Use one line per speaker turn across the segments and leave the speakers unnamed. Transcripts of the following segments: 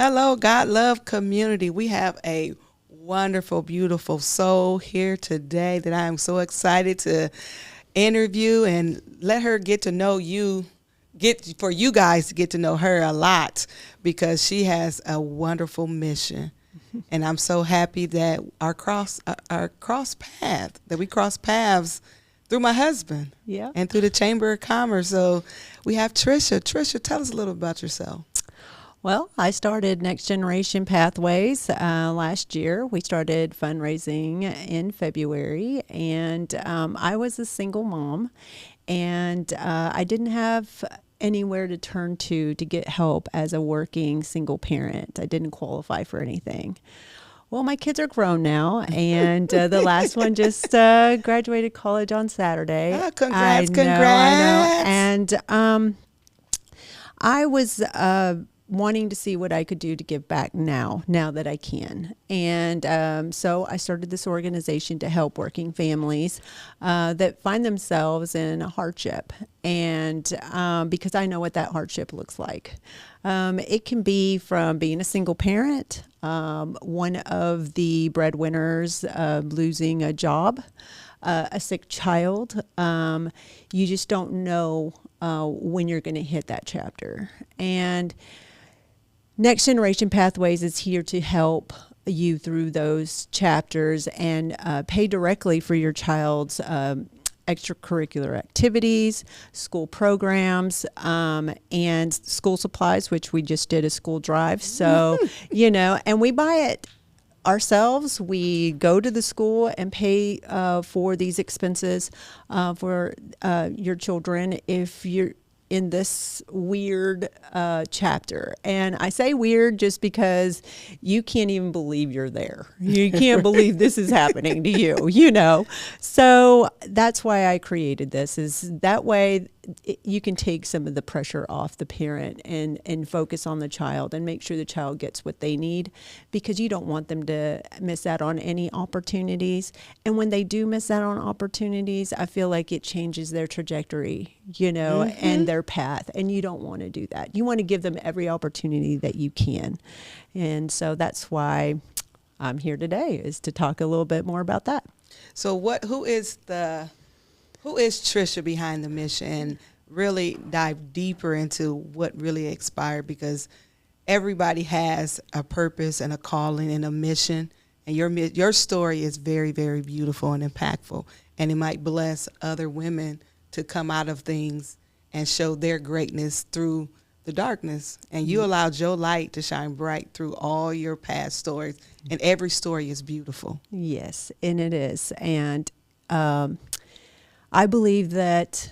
Hello, God Love community. We have a wonderful, beautiful soul here today that I am so excited to interview and let her get to know you, for you guys to get to know her a lot because she has a wonderful mission. And I'm so happy that we cross paths through my husband,
Yeah.
and through the Chamber of Commerce. So we have Tricia. Tricia, tell us a little about yourself.
Well, I started Next Generation Pathways last year. We started fundraising in February, and I was a single mom, and I didn't have anywhere to turn to get help as a working single parent. I didn't qualify for anything. Well, my kids are grown now, and the last one just graduated college on Saturday.
Oh, congrats,
I know.
congrats.
And I was wanting to see what I could do to give back now that I can. And so I started this organization to help working families that find themselves in a hardship. And because I know what that hardship looks like. It can be from being a single parent, one of the breadwinners losing a job, a sick child. You just don't know when you're going to hit that chapter. And Next Generation Pathways is here to help you through those chapters and pay directly for your child's extracurricular activities, school programs, and school supplies, which we just did a school drive. So, and we buy it ourselves. We go to the school and pay for these expenses for your children if you're in this weird chapter. And I say weird just because you can't even believe you're there. You can't believe this is happening to you, So that's why I created this, is that way you can take some of the pressure off the parent and focus on the child and make sure the child gets what they need, because you don't want them to miss out on any opportunities. And when they do miss out on opportunities, I feel like it changes their trajectory, and their path. And you don't want to do that. You want to give them every opportunity that you can. And so that's why I'm here today, is to talk a little bit more about that.
So who is Tricia behind the mission, and really dive deeper into what really inspired, because everybody has a purpose and a calling and a mission, and your story is very, very beautiful and impactful, and it might bless other women to come out of things and show their greatness through the darkness. And you allowed your light to shine bright through all your past stories, and every story is beautiful.
Yes, and it is. And I believe that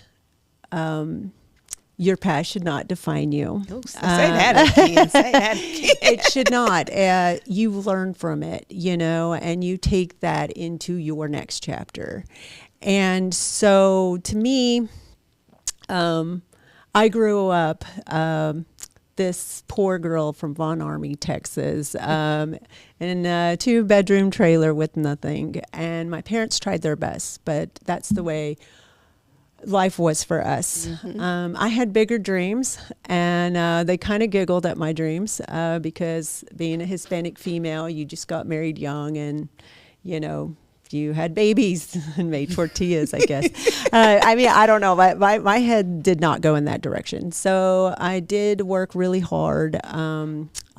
your past should not define you.
Ooh, say that again. Say that again.
It should not. You learn from it, and you take that into your next chapter. And so to me, I grew up this poor girl from Von Army, Texas, in a 2-bedroom trailer with nothing. And my parents tried their best, but that's the way life was for us. Mm-hmm. I had bigger dreams, and they kind of giggled at my dreams because being a Hispanic female, you just got married young, and, you had babies and made tortillas, I guess. I don't know. My head did not go in that direction. So I did work really hard.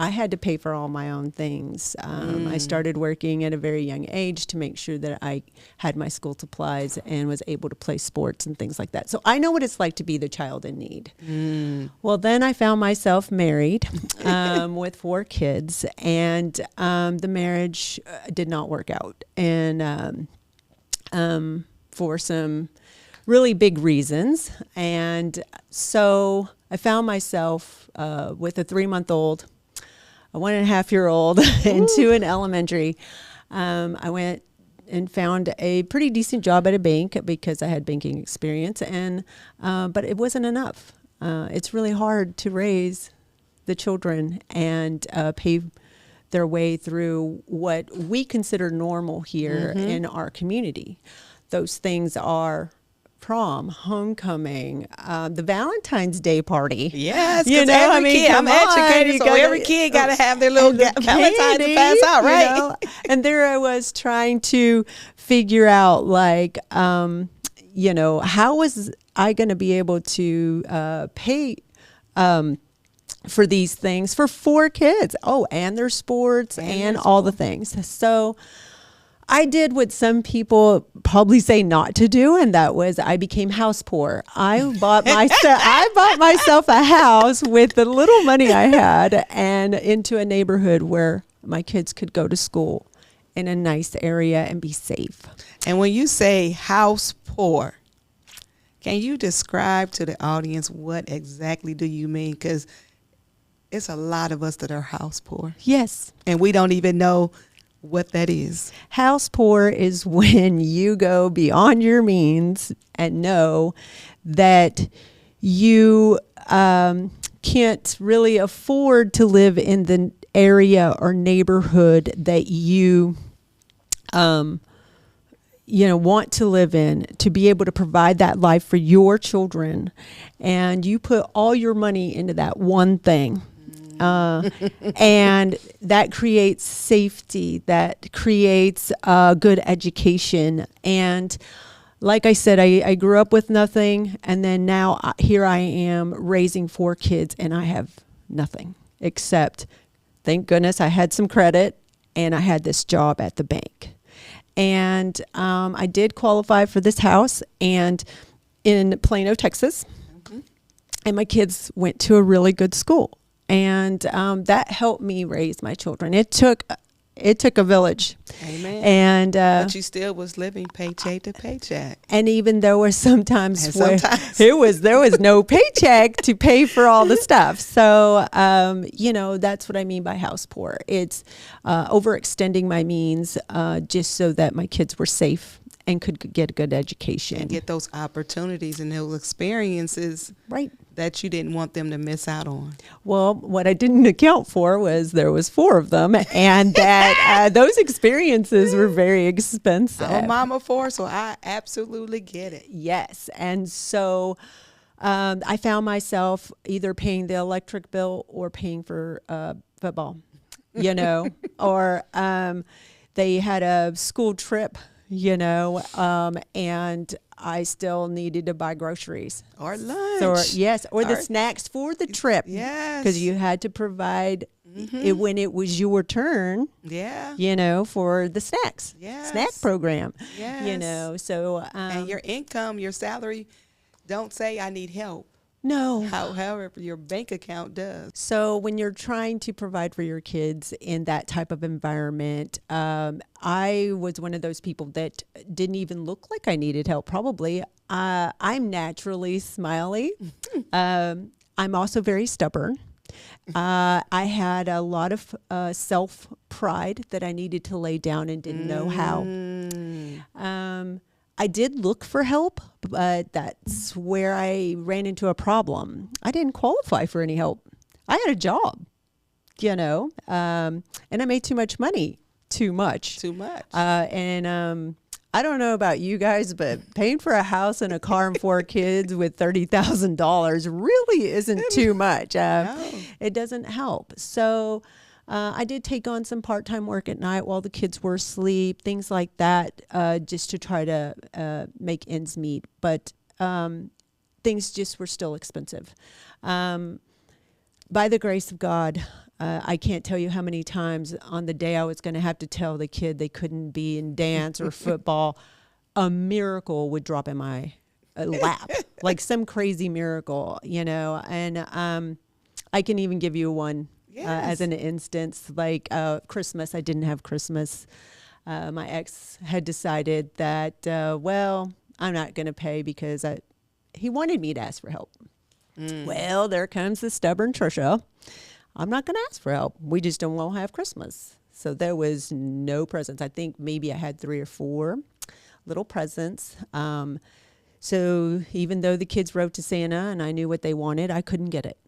I had to pay for all my own things. I started working at a very young age to make sure that I had my school supplies and was able to play sports and things like that. So I know what it's like to be the child in need. Well, then I found myself married with 4 kids, and the marriage did not work out. And for some really big reasons. And so I found myself with a 3-month-old, a 1.5-year-old, into an elementary. I went and found a pretty decent job at a bank because I had banking experience, and but it wasn't enough. It's really hard to raise the children and pay their way through what we consider normal here in our community. Those things are prom, homecoming, the Valentine's Day party.
Yes, because every kid, I'm educated, so every kid got to have their little Valentine's to pass out, right?
You know? And there I was trying to figure out, like, you know, how was I going to be able to pay for these things for 4 kids? Oh, and their sports and all the things. So I did what some people probably say not to do, and that was I became house poor. I bought myself a house with the little money I had and into a neighborhood where my kids could go to school in a nice area and be safe.
And when you say house poor, can you describe to the audience what exactly do you mean? Because it's a lot of us that are house poor.
Yes.
And we don't even know what that is.
House poor is when you go beyond your means and know that you can't really afford to live in the area or neighborhood that you want to live in, to be able to provide that life for your children, and you put all your money into that one thing. And that creates safety, that creates good education. And like I said, I grew up with nothing, and then now here I am raising 4 kids, and I have nothing except, thank goodness, I had some credit, and I had this job at the bank. And I did qualify for this house and in Plano, Texas. Mm-hmm. And my kids went to a really good school. And that helped me raise my children. It took a village.
Amen.
And
but you still was living paycheck to paycheck.
And even there were sometimes where there was no paycheck to pay for all the stuff. So that's what I mean by house poor. It's overextending my means just so that my kids were safe and could get a good education
and get those opportunities and those experiences,
right,
that you didn't want them to miss out on.
Well, what I didn't account for was there was 4 of them, and that those experiences were very expensive.
I'm a mama 4, so I absolutely get it.
Yes, and so I found myself either paying the electric bill or paying for football, or they had a school trip, and I still needed to buy groceries.
Or lunch.
Or the snacks for the trip.
Yes.
Because you had to provide it when it was your turn.
Yeah.
For the snacks.
Yes.
Snack program.
Yes.
So.
And your income, your salary, don't say I need help.
No.
However, your bank account does.
So when you're trying to provide for your kids in that type of environment, I was one of those people that didn't even look like I needed help, probably. I'm naturally smiley. I'm also very stubborn. I had a lot of self-pride that I needed to lay down and didn't know how. I did look for help, but that's where I ran into a problem. I didn't qualify for any help. I had a job, and I made too much money. Too much. And I don't know about you guys, but paying for a house and a car and 4 kids with $30,000 really isn't too much.
No.
It doesn't help. So I did take on some part-time work at night while the kids were asleep, things like that, just to try to make ends meet. But things just were still expensive. By the grace of God, I can't tell you how many times on the day I was going to have to tell the kid they couldn't be in dance or football, a miracle would drop in my lap, like some crazy miracle, and I can even give you one. As an instance, like Christmas, I didn't have Christmas. My ex had decided that, I'm not going to pay because he wanted me to ask for help. Well, there comes the stubborn Tricia. I'm not going to ask for help. We just won't have Christmas. So there was no presents. I think maybe I had 3 or 4 little presents. So even though the kids wrote to Santa and I knew what they wanted, I couldn't get it.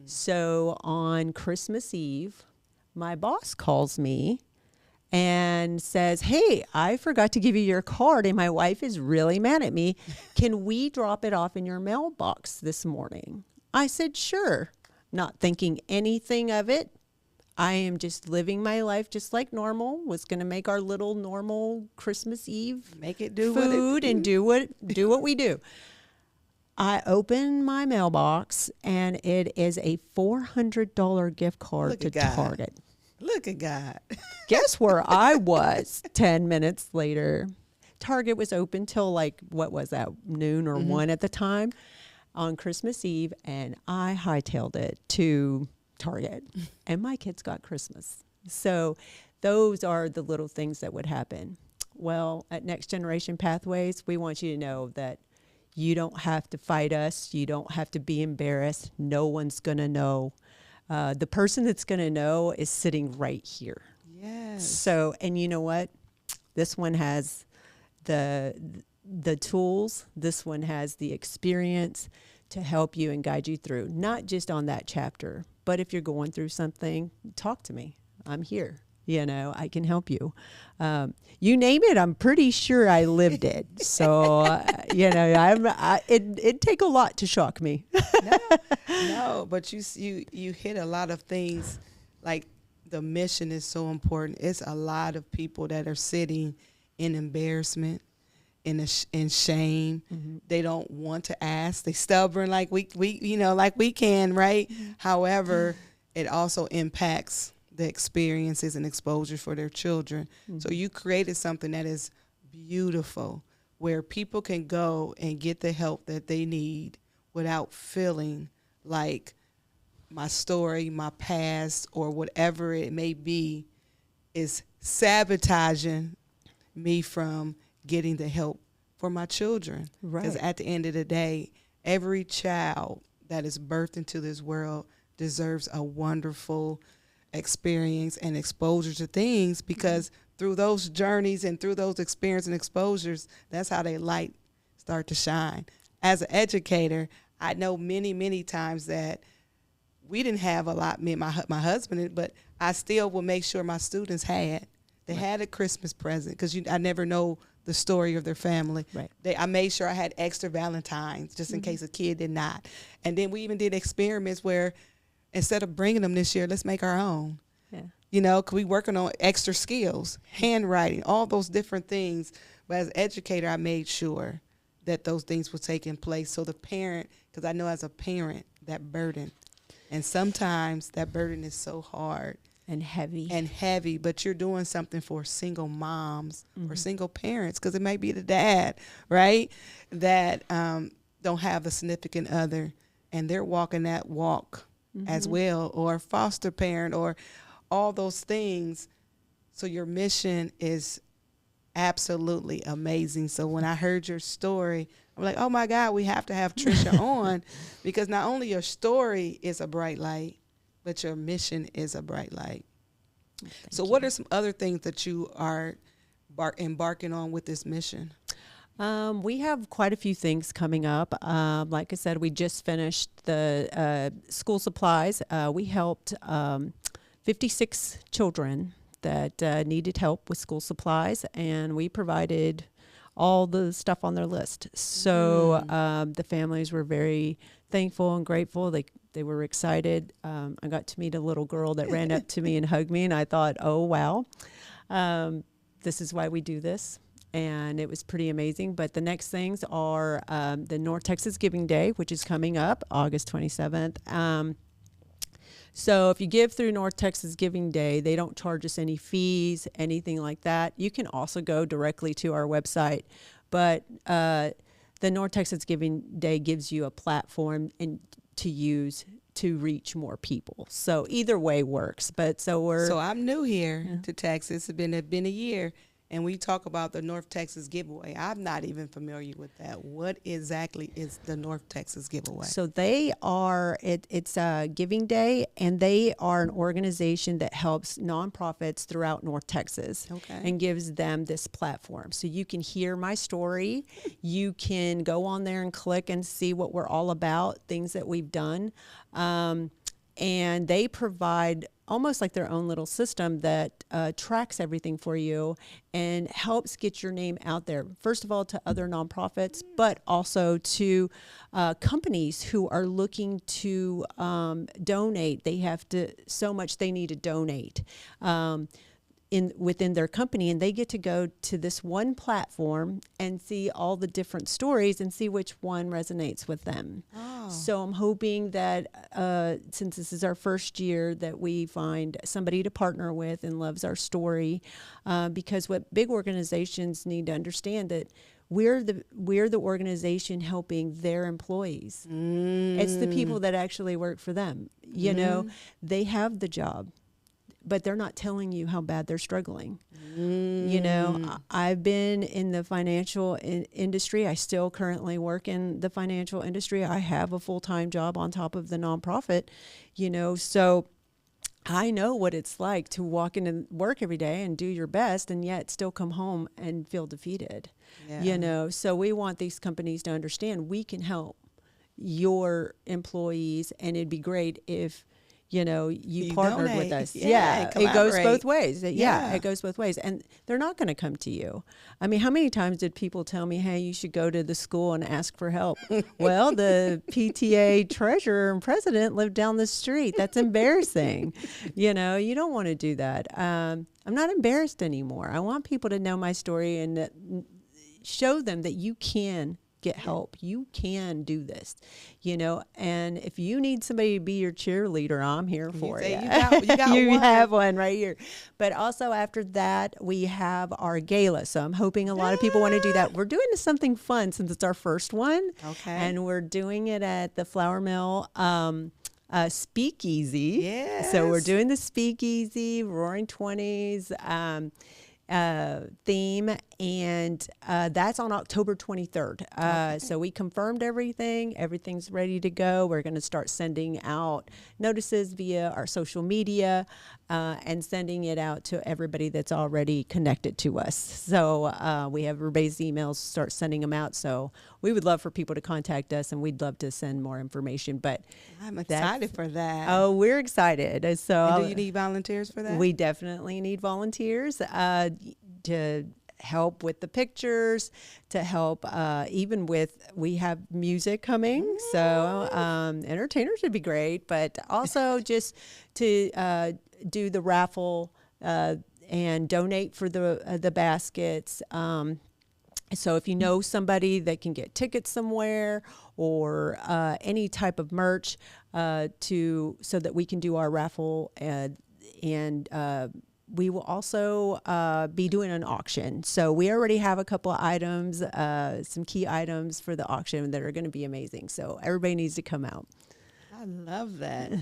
So on Christmas Eve, my boss calls me and says, "Hey, I forgot to give you your card and my wife is really mad at me. Can we drop it off in your mailbox this morning?" I said, "Sure," not thinking anything of it. I am just living my life just like normal. Was going to make our little normal Christmas Eve
Make it do
food and do what we do. I open my mailbox and it is a $400 gift card
Look
to
at God.
Target.
Look at God.
Guess where I was 10 minutes later? Target was open till like, what was that, noon or 1 at the time on Christmas Eve, and I hightailed it to Target, and my kids got Christmas. So those are the little things that would happen. Well, at Next Generation Pathways, we want you to know that you don't have to fight us. You don't have to be embarrassed. No one's going to know. The person that's going to know is sitting right here.
Yes.
So, and you know what? This one has the tools. This one has the experience to help you and guide you through, not just on that chapter, but if you're going through something, talk to me. I'm here. I can help you. You name it, I'm pretty sure I lived it. So, it'd take a lot to shock me.
No, but you hit a lot of things. Like, the mission is so important. It's a lot of people that are sitting in embarrassment, in shame. Mm-hmm. They don't want to ask. They stubborn like we like we can, right? Mm-hmm. However, it also impacts the experiences and exposure for their children. Mm-hmm. So you created something that is beautiful, where people can go and get the help that they need without feeling like my story, my past, or whatever it may be is sabotaging me from getting the help for my children.
Right.
Because at the end of the day, every child that is birthed into this world deserves a wonderful experience and exposure to things, because through those journeys and through those experiences and exposures, that's how they light start to shine. As an educator, I know many, many times that we didn't have a lot, me and my husband, but I still will make sure my students had a Christmas present, because I never know the story of their family.
Right.
I made sure I had extra Valentines just in case a kid did not. And then we even did experiments where instead of bringing them this year, let's make our own. Yeah. Because we working on extra skills, handwriting, all those different things. But as an educator, I made sure that those things were taking place. So the parent, because I know as a parent, that burden, and sometimes that burden is so hard
and
heavy, but you're doing something for single moms or single parents, because it may be the dad, right, that don't have a significant other, and they're walking that walk as well, or foster parent, or all those things. So your mission is absolutely amazing. So when I heard your story, I'm like, oh my God, we have to have Tricia on, because not only your story is a bright light, but your mission is a bright light. So what are some other things that you are embarking on with this mission?
We have quite a few things coming up. Like I said, we just finished the school supplies. We helped 56 children that needed help with school supplies, and we provided all the stuff on their list. So the families were very thankful and grateful. They were excited. I got to meet a little girl that ran up to me and hugged me, and I thought, oh, wow, this is why we do this. And it was pretty amazing. But the next things are the North Texas Giving Day, which is coming up August 27th. So if you give through North Texas Giving Day, they don't charge us any fees, anything like that. You can also go directly to our website. But the North Texas Giving Day gives you a platform to use to reach more people. So either way works. But so
I'm new here to Texas. It's been a year. And we talk about the North Texas Giveaway. I'm not even familiar with that. What exactly is the North Texas Giveaway?
So they are, it's a giving day, and they are an organization that helps nonprofits throughout North Texas and gives them this platform. So you can hear my story. You can go on there and click and see what we're all about, things that we've done. And they provide almost like their own little system that tracks everything for you and helps get your name out there. First of all, to other nonprofits, but also to companies who are looking to donate. They have to so much they need to donate. Within their company, and they get to go to this one platform and see all the different stories and see which one resonates with them. Oh. So I'm hoping that since this is our first year, that we find somebody to partner with and loves our story, because what big organizations need to understand that we're the organization helping their employees. It's the people that actually work for them. You know, they have the job, but they're not telling you how bad they're struggling. You know, I've been in the financial industry. I still currently work in the financial industry. I have a full-time job on top of the nonprofit, you know, so I know what it's like to walk into work every day and do your best and yet still come home and feel defeated, you know. So we want these companies to understand we can help your employees, and it'd be great if you know, you partnered
donate.
with us.
Yeah,
it goes both ways. Yeah, it goes both ways. And they're not going to come to you. I mean, how many times did people tell me, hey, you should go to the school and ask for help? Well, the PTA treasurer and president live down the street. That's embarrassing. You know, you don't want to do that. I'm not embarrassed anymore. I want people to know my story and show them that you can get help. You can do this, you know, and if you need somebody to be your cheerleader, I'm here for you. You have one right here. But also after that, we have our gala. So I'm hoping a lot of people want to do that. We're doing something fun since it's our first one. Okay. And we're doing it at the Flour Mill Speakeasy. Yes. So we're doing the Speakeasy, Roaring 20s, theme, and that's on October 23rd. Okay. So we confirmed everything. Everything's ready to go. We're going to start sending out notices via our social media and sending it out to everybody that's already connected to us. So we have everybody's emails, start sending them out. So we would love for people to contact us, and we'd love to send more information. But
I'm excited for that.
Oh, we're excited. So
and do you need volunteers for that?
We definitely need volunteers to help with the pictures, to help even with, we have music coming, so entertainers would be great, but also just to do the raffle and donate for the baskets. So if you know somebody that can get tickets somewhere or any type of merch so that we can do our raffle and we will also be doing an auction. So we already have a couple of items, some key items for the auction that are going to be amazing. So everybody needs to come out.
I love that.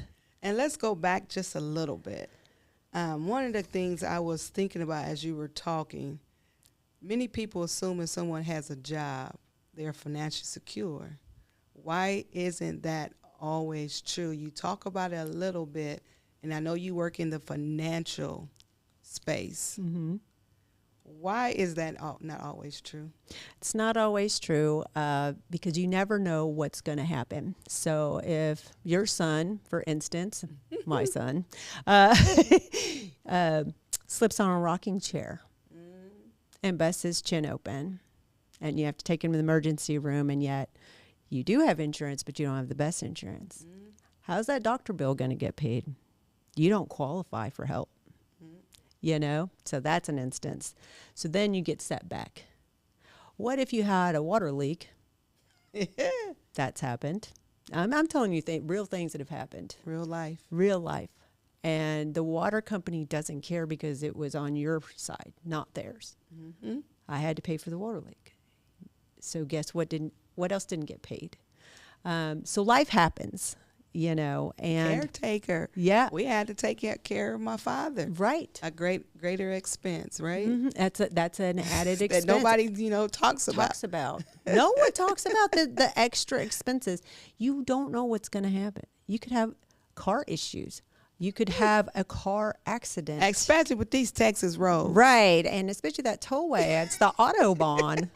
And let's go back just a little bit. One of the things I was thinking about as you were talking, many people assume if someone has a job, they're financially secure. Why isn't that always true? You talk about it a little bit, and I know you work in the financial space. Mm-hmm. Why is that not always true?
It's not always true because you never know what's going to happen. So if your son, for instance, my son, slips on a rocking chair and busts his chin open, and you have to take him to the emergency room, and yet you do have insurance, but you don't have the best insurance. How's that doctor bill going to get paid? You don't qualify for help. You know, so that's an instance. So then you get set back. What if you had a water leak? That's happened. I'm telling you real things that have happened.
Real life.
Real life. And the water company doesn't care because it was on your side, not theirs. Mm-hmm. I had to pay for the water leak. So guess what else didn't get paid? So life happens. You know, and
caretaker.
Yeah,
we had to take care of my father.
Right,
a greater expense. Right.
Mm-hmm. That's an added expense
that nobody talks
about. No one talks about the extra expenses. You don't know what's going to happen. You could have car issues. You could have a car accident,
especially with these Texas roads.
Right, and especially that tollway. It's the Autobahn.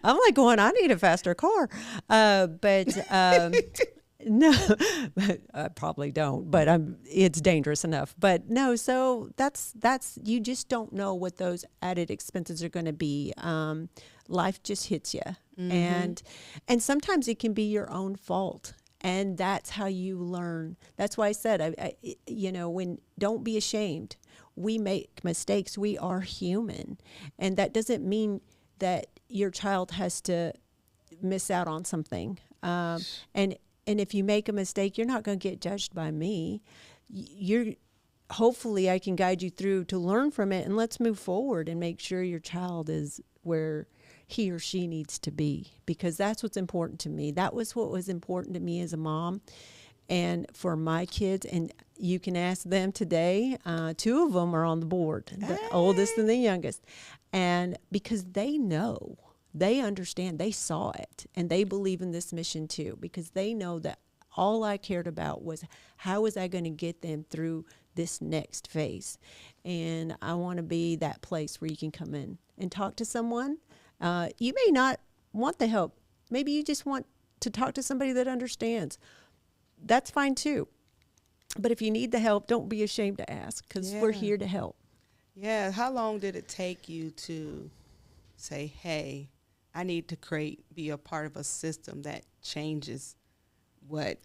I'm like going, I need a faster car, but. No, I probably don't, but it's dangerous enough. But no, so that's you just don't know what those added expenses are going to be. Life just hits you, and sometimes it can be your own fault, and that's how you learn. That's why I said, when don't be ashamed. We make mistakes. We are human, and that doesn't mean that your child has to miss out on something. And if you make a mistake, you're not going to get judged by me. Hopefully I can guide you through to learn from it, and let's move forward and make sure your child is where he or she needs to be, because that's what's important to me. That was what was important to me as a mom and for my kids. And you can ask them today. 2 of them are on the board, the oldest and the youngest. And because they know, they understand, they saw it, and they believe in this mission too, because they know that all I cared about was how was I going to get them through this next phase. And I want to be that place where you can come in and talk to someone. You may not want the help. Maybe you just want to talk to somebody that understands. That's fine too. But if you need the help, don't be ashamed to ask, because we're here to help.
Yeah. How long did it take you to say, hey, I need to be a part of a system that changes what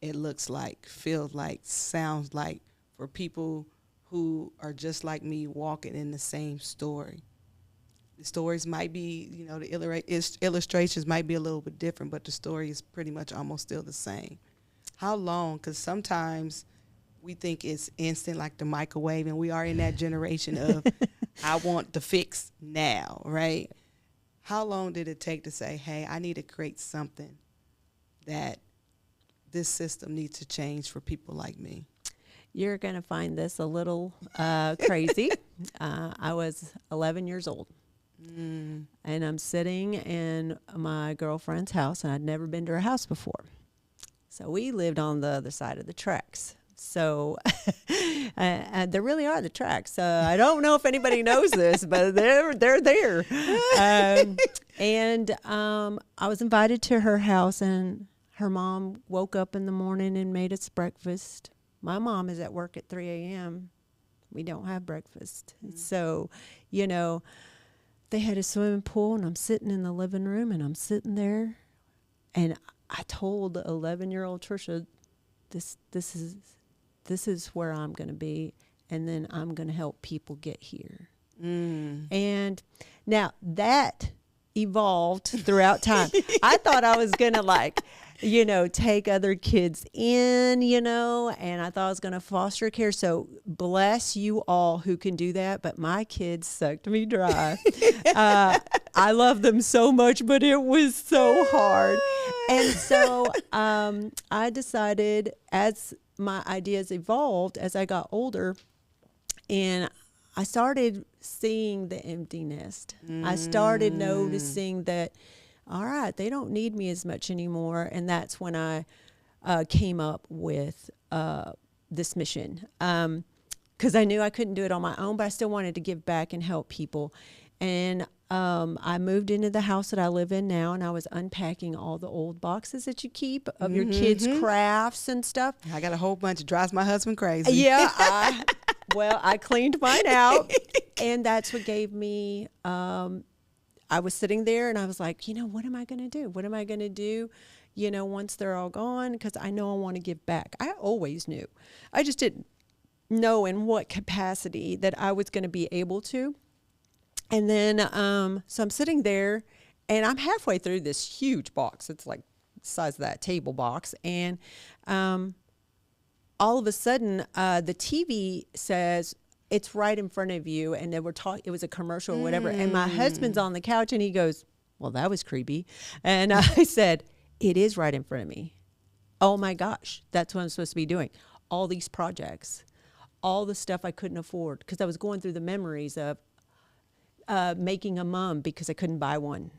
it looks like, feels like, sounds like, for people who are just like me, walking in the same story? The stories might be, the illustrations might be a little bit different, but the story is pretty much almost still the same. How long? Because sometimes we think it's instant, like the microwave, and we are in that generation of, I want the fix now, right? How long did it take to say, hey, I need to create something that this system needs to change for people like me?
You're going to find this a little crazy. I was 11 years old, and I'm sitting in my girlfriend's house, and I'd never been to her house before. So we lived on the other side of the tracks. So there really are the tracks. I don't know if anybody knows this, but they're there. And I was invited to her house, and her mom woke up in the morning and made us breakfast. My mom is at work at 3 a.m. We don't have breakfast. So, they had a swimming pool, and I'm sitting in the living room, and I'm sitting there, and I told 11-year-old Tricia, this is where I'm going to be, and then I'm going to help people get here. And now that evolved throughout time. I thought I was going to take other kids in, and I thought I was going to foster care. So bless you all who can do that. But my kids sucked me dry. I love them so much, but it was so hard. And so I decided, as my ideas evolved as I got older, and I started seeing the empty nest. I started noticing that, all right, they don't need me as much anymore. And that's when I came up with this mission. Because I knew I couldn't do it on my own, but I still wanted to give back and help people. And I moved into the house that I live in now, and I was unpacking all the old boxes that you keep of your kids' crafts and stuff.
I got a whole bunch. It drives my husband crazy.
Yeah. I cleaned mine out, and that's what gave me, I was sitting there, and I was like, what am I going to do? What am I going to do, once they're all gone? Because I know I want to give back. I always knew. I just didn't know in what capacity that I was going to be able to. And then, so I'm sitting there, and I'm halfway through this huge box. It's like the size of that table box. And all of a sudden, the TV says, it's right in front of you. And then it was a commercial or whatever. And my husband's on the couch, and he goes, well, that was creepy. And I said, it is right in front of me. Oh my gosh, that's what I'm supposed to be doing. All these projects, all the stuff I couldn't afford, because I was going through the memories of making a mum because I couldn't buy one.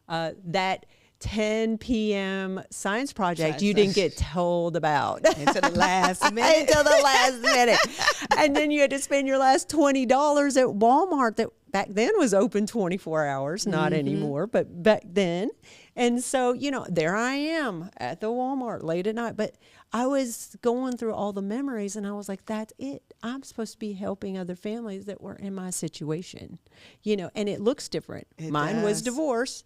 That 10 p.m. science project you didn't get told about.
Until the last minute.
And then you had to spend your last $20 at Walmart back then was open 24 hours, not anymore, but back then. And so, there I am at the Walmart late at night, but I was going through all the memories and I was like, that's it. I'm supposed to be helping other families that were in my situation, and it looks different. Mine was divorce,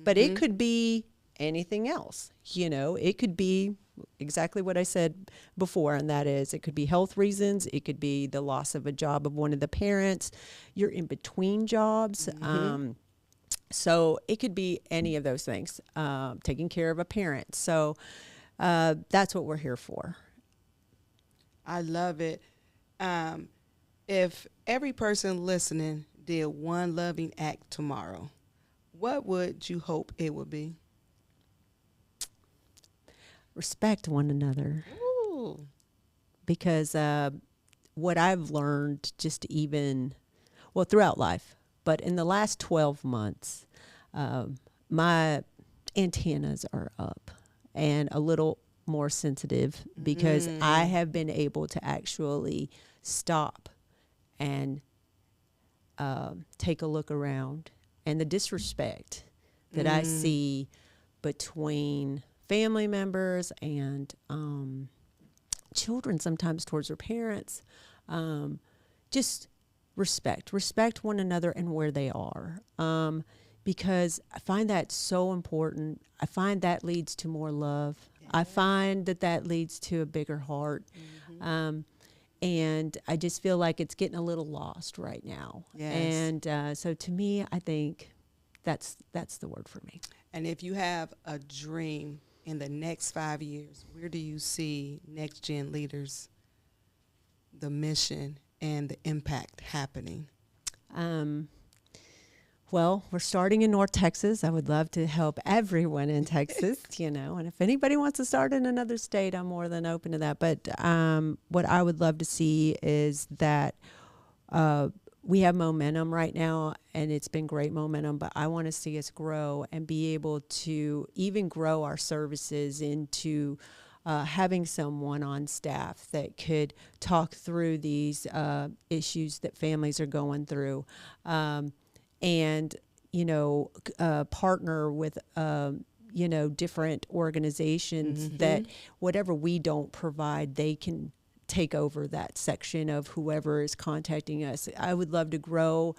but it could be anything else. It could be exactly what I said before, and that is, it could be health reasons, it could be the loss of a job of one of the parents, you're in between jobs, so it could be any of those things, taking care of a parent. So that's what we're here for.
I love it. If every person listening did one loving act tomorrow, what would you hope it would be?
Respect one another.
Ooh.
Because what I've learned throughout life, but in the last 12 months, my antennas are up and a little more sensitive because I have been able to actually stop and take a look around, and the disrespect that I see between family members and children sometimes towards their parents, just respect one another and where they are, because I find that so important. I find that leads to more love. Yeah. I find that leads to a bigger heart, and I just feel like it's getting a little lost right now. Yes. And so to me, I think that's the word for me.
And if you have a dream in the next 5 years, where do you see Next Gen Leaders, the mission and the impact happening?
Well, we're starting in North Texas. I would love to help everyone in Texas, and if anybody wants to start in another state, I'm more than open to that. But what I would love to see is that we have momentum right now, and it's been great momentum, but I want to see us grow and be able to even grow our services into having someone on staff that could talk through these issues that families are going through, and partner with different organizations that whatever we don't provide, they can take over that section of whoever is contacting us. I would love to grow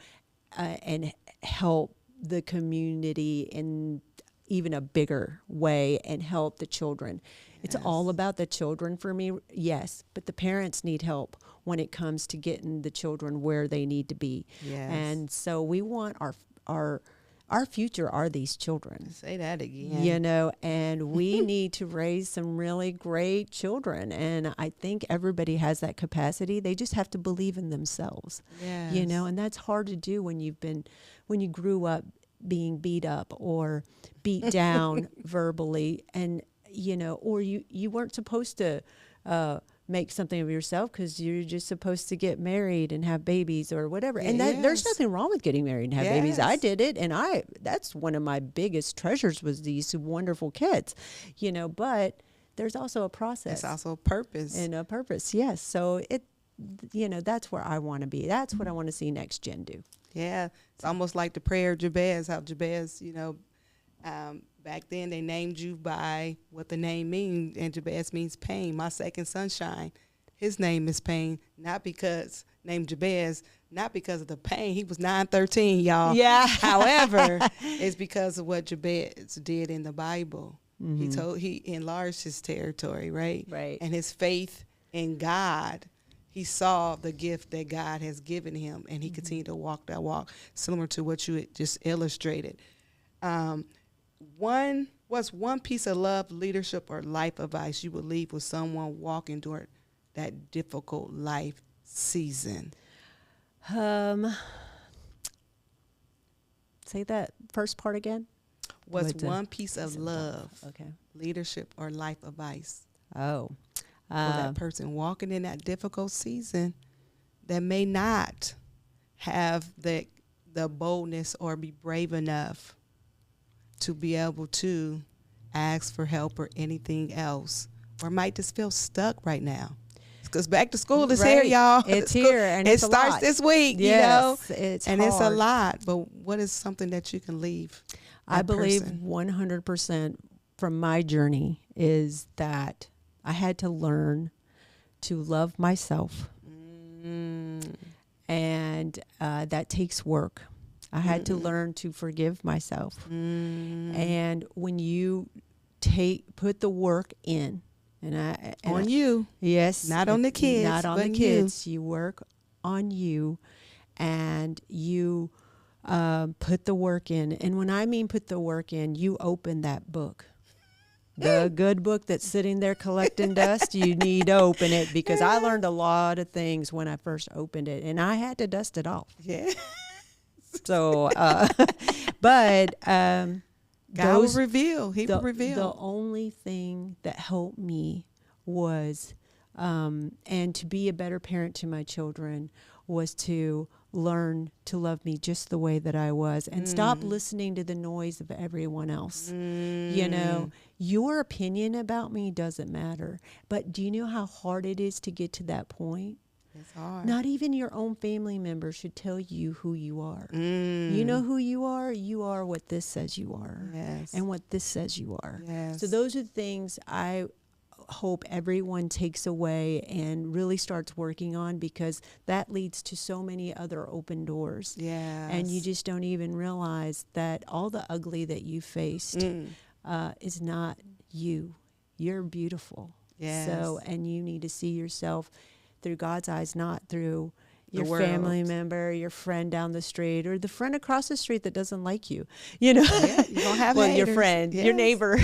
and help the community in even a bigger way and help the children. Yes. It's all about the children for me, yes, but the parents need help when it comes to getting the children where they need to be. Yes. And so we want our future are these children.
Say that again.
And we need to raise some really great children. And I think everybody has that capacity. They just have to believe in themselves. Yes. And that's hard to do when you grew up being beat up or beat down verbally, and or you weren't supposed to make something of yourself because you're just supposed to get married and have babies or whatever. And there's nothing wrong with getting married and have babies. I did it, and that's one of my biggest treasures was these wonderful kids, but there's also a process.
There's also a purpose.
And a purpose, yes. So that's where I want to be. That's what I want to see Next Gen do.
Yeah, it's almost like the prayer of Jabez, how Jabez, back then they named you by what the name means, and Jabez means pain. My second sunshine, his name is pain, not because named Jabez, not because of the pain. He was 913, y'all.
Yeah.
However, it's because of what Jabez did in the Bible. Mm-hmm. He enlarged his territory, right?
Right.
And his faith in God. He saw the gift that God has given him, and he continued to walk that walk, similar to what you just illustrated. What's one piece of love, leadership, or life advice you would leave with someone walking during that difficult life season?
Say that first part again.
What's one piece of love, leadership, or life advice?
Oh.
For that person walking in that difficult season that may not have the boldness or be brave enough to be able to ask for help or anything else, or might just feel stuck right now. because back to school is here, y'all.
It's here, and
it
it's
starts
a lot.
this week.
Yes,
you know,
it's
and it's a
hard.
lot. But what is something that you can leave?
I believe
person?
100% from my journey is that I had to learn to love myself, and that takes work. I had to learn to forgive myself, and when you put the work in,
on you,
yes,
not on the kids,
not on
but
the kids. You work on you, and you put the work in. And when I mean put the work in, you open that book. The good book that's sitting there collecting dust, you need to open it, because I learned a lot of things when I first opened it, and I had to dust it off.
Yeah.
So, but
God will reveal. He will reveal.
The only thing that helped me was, and to be a better parent to my children, was to learn to love me just the way that I was, and stop listening to the noise of everyone else. You know, your opinion about me doesn't matter. But do you know how hard it is to get to that point?
It's hard.
Not even your own family members should tell you who you are. You know who you are? You are what this says you are.
Yes.
And what this says you are.
Yes.
So those are the things I hope everyone takes away and really starts working on, because that leads to so many other open doors.
Yes.
And you just don't even realize that all the ugly that you faced is not you. You're beautiful.
Yes.
So, and you need to see yourself through God's eyes, not through your
world.
family member, your friend down the street, or the friend across the street that doesn't like you. You know,
yeah, you don't have
well,
haters.
your friend,
Yes.
your neighbor,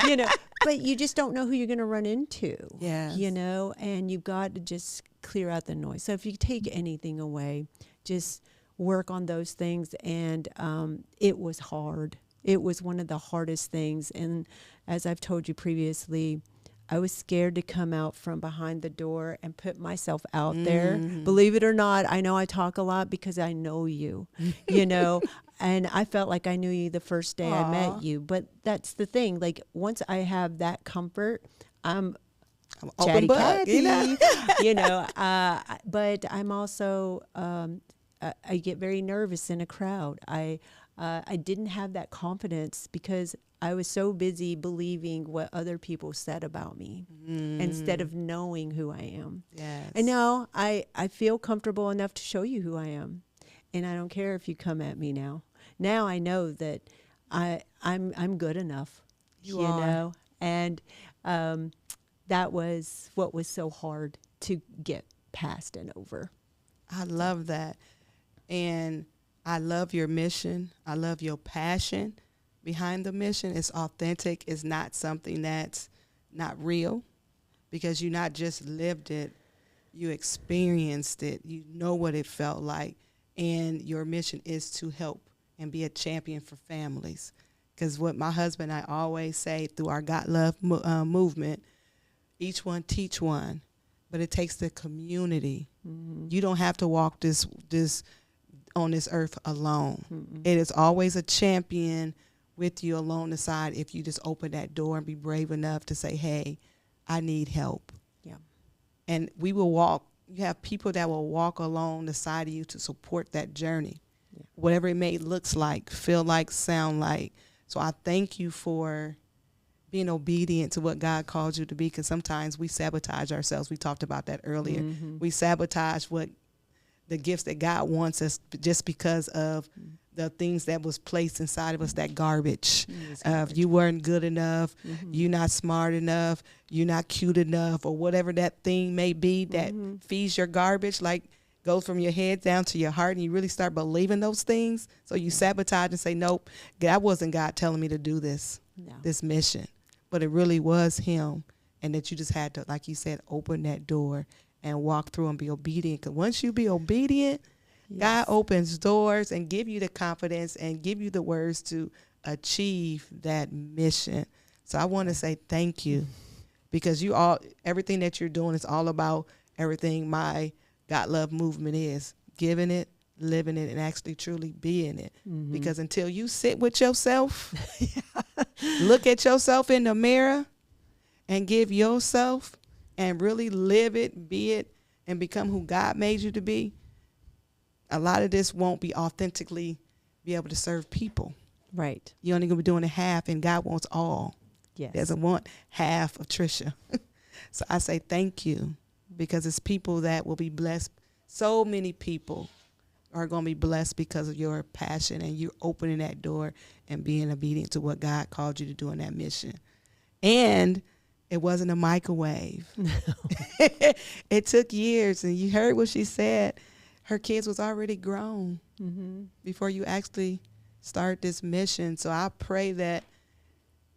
you know, but you just don't know who you're going to run into.
Yes.
You know, and you've got to just clear out the noise. So if you take anything away, just work on those things. And it was hard. It was one of the hardest things. And as I've told you previously, I was scared to come out from behind the door and put myself out there. Believe it or not, I know I talk a lot because I know you, you know, and I felt like I knew you the first day I met you. But that's the thing. Like, once I have that comfort, I'm chatty
open book,
Cathy,
you know?
you know, but I'm also, I get very nervous in a crowd. I didn't have that confidence because I was so busy believing what other people said about me instead of knowing who I am.
Yes.
And now I feel comfortable enough to show you who I am. And I don't care if you come at me now. Now I know that I'm good enough.
You are.
know? And that was what was so hard to get past and over.
I love that. And I love your mission. I love your passion behind the mission. It's authentic. It's not something that's not real, because you not just lived it, you experienced it. You know what it felt like. And your mission is to help and be a champion for families. Because what my husband and I always say through our God Love movement, each one teach one, but it takes the community. You don't have to walk this on this earth alone. It is always a champion with you along the side if you just open that door and be brave enough to say, hey, I need help.
Yeah.
And we will walk. You have people that will walk along the side of you to support that journey, whatever it may looks like, feel like, sound like. So I thank you for being obedient to what God called you to be, because sometimes we sabotage ourselves. We talked about that earlier. We sabotage the gifts that God wants us just because of the things that was placed inside of us, that garbage of you weren't good enough, you're not smart enough, you're not cute enough, or whatever that thing may be that feeds your garbage, like goes from your head down to your heart, and you really start believing those things. So you sabotage and say, nope, that wasn't God telling me to do this, this mission. But it really was him, and that you just had to, like you said, open that door and walk through and be obedient. Because once you be obedient, God opens doors and give you the confidence and give you the words to achieve that mission. So I want to say thank you, because everything that you're doing is all about everything my God Love movement is, giving it, living it, and actually truly being it. Because until you sit with yourself, look at yourself in the mirror and give yourself and really live it, be it, and become who God made you to be, a lot of this won't be authentically be able to serve people.
Right.
You're only going to be doing it half, and God wants all.
Yes.
He doesn't want half of Tricia. So I say thank you, because it's people that will be blessed. So many people are going to be blessed because of your passion and you opening that door and being obedient to what God called you to do in that mission. And it wasn't a microwave.
No.
It took years, and you heard what she said. Her kids was already grown before you actually start this mission. So I pray that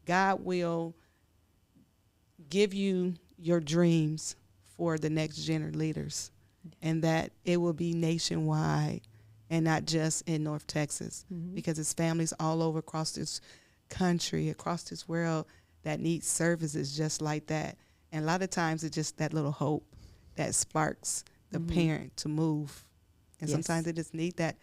God will give you your dreams for the next generation leaders, and that it will be nationwide and not just in North Texas, because it's families all over across this country, across this world that need services just like that. And a lot of times it's just that little hope that sparks the parent to move. And sometimes they just need that,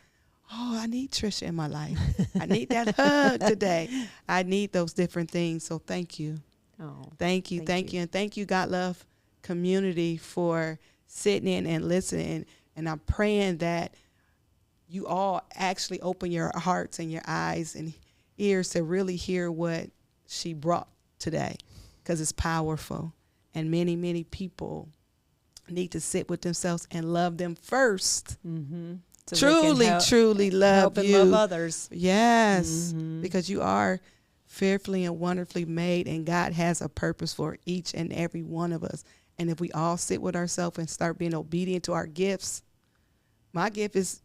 oh, I need Tricia in my life. I need that hug today. I need those different things. So thank you.
Oh,
Thank you. And thank you, God Love community, for sitting in and listening. And I'm praying that you all actually open your hearts and your eyes and ears to really hear what she brought today, because it's powerful. And many, many people need to sit with themselves and love them first. So truly love
help
you.
And love others.
Yes, because you are fearfully and wonderfully made, and God has a purpose for each and every one of us. And if we all sit with ourselves and start being obedient to our gifts, my gift is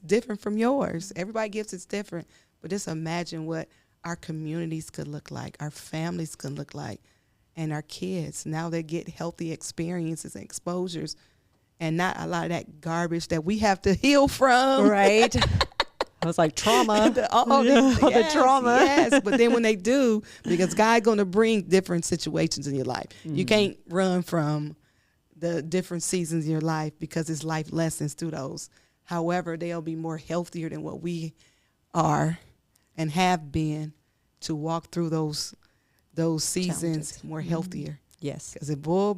different from yours. Everybody's gifts is different. But just imagine what our communities could look like, our families could look like, and our kids. Now they get healthy experiences and exposures, and not a lot of that garbage that we have to heal from.
Right. I was like, trauma.
the
trauma.
Yes, but then when they do, because God's going to bring different situations in your life. You can't run from the different seasons in your life, because it's life lessons through those. However, they'll be more healthier than what we are and have been, to walk through those seasons more healthier.
Yes.
Because boy,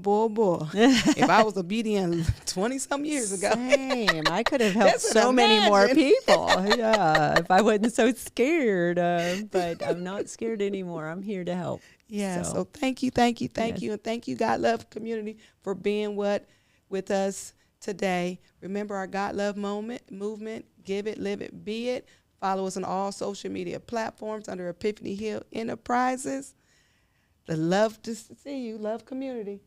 if I was obedient 20-some years ago.
Same. I could have helped so many more people. Yeah, if I wasn't so scared. But I'm not scared anymore. I'm here to help.
Yeah, so thank you. And thank you, God Love community, for being with us today. Remember our God Love movement. Give it, live it, be it. Follow us on all social media platforms under Epiphany Hill Enterprises. The love to see you, love community.